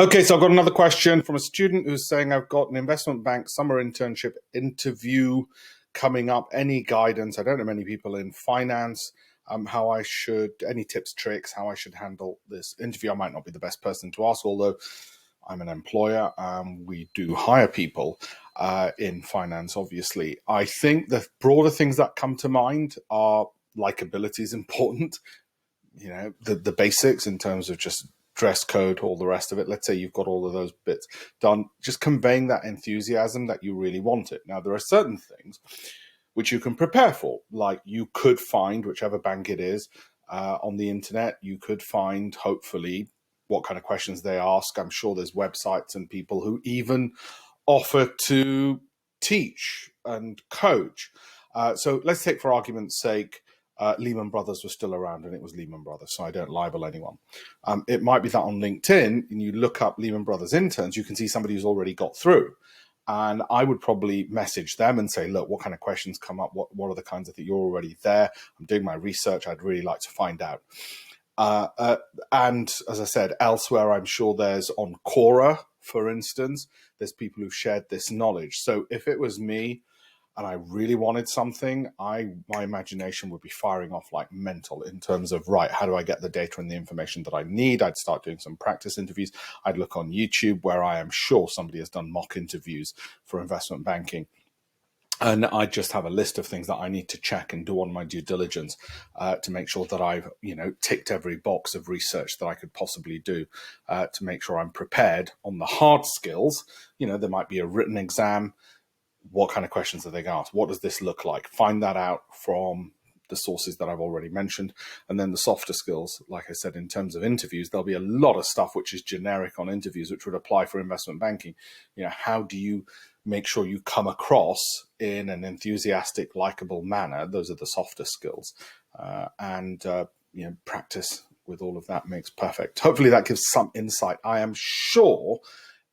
Okay, so I've got another question from a student who's saying, I've got an investment bank summer internship interview coming up. Any guidance? I don't know many people in finance. How I should, any tips, tricks, how I should handle this interview. I might not be the best person to ask, although I'm an employer. We do hire people in finance, obviously. I think the broader things that come to mind are likability is important. You know, the basics in terms of just dress code, all the rest of it. Let's say you've got all of those bits done, just conveying that enthusiasm that you really want it. Now, there are certain things which you can prepare for, like you could find, whichever bank it is, on the internet, you could find, hopefully, what kind of questions they ask. I'm sure there's websites and people who even offer to teach and coach. So let's take, for argument's sake, Lehman Brothers was still around and it was Lehman Brothers, so I don't libel anyone. It might be that on LinkedIn, and you look up Lehman Brothers interns, you can see somebody who's already got through. And I would probably message them and say, look, what kind of questions come up? What are the kinds of things? You're already there. I'm doing my research. I'd really like to find out. And as I said, elsewhere, I'm sure there's on Quora, for instance, there's people who've shared this knowledge. So if it was me, and I really wanted something, my imagination would be firing off like mental in terms of, right, how do I get the data and the information that I need? I'd start doing some practice interviews. I'd look on YouTube, where I am sure somebody has done mock interviews for investment banking. And I just have a list of things that I need to check and do on my due diligence to make sure that I've, ticked every box of research that I could possibly do to make sure I'm prepared on the hard skills. There might be a written exam. What kind of questions are they going to ask? What does this look like? Find that out from the sources that I've already mentioned. And then the softer skills, like I said, in terms of interviews, there'll be a lot of stuff which is generic on interviews, which would apply for investment banking. How do you make sure you come across in an enthusiastic, likable manner? Those are the softer skills. Practice with all of that makes perfect. Hopefully that gives some insight. I am sure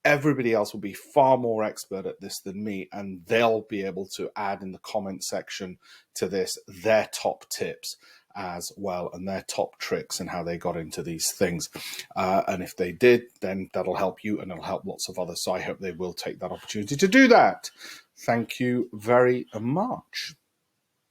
everybody else will be far more expert at this than me, and they'll be able to add in the comment section to this their top tips as well and their top tricks and how they got into these things. And if they did, then that'll help you and it'll help lots of others. So I hope they will take that opportunity to do that. Thank you very much.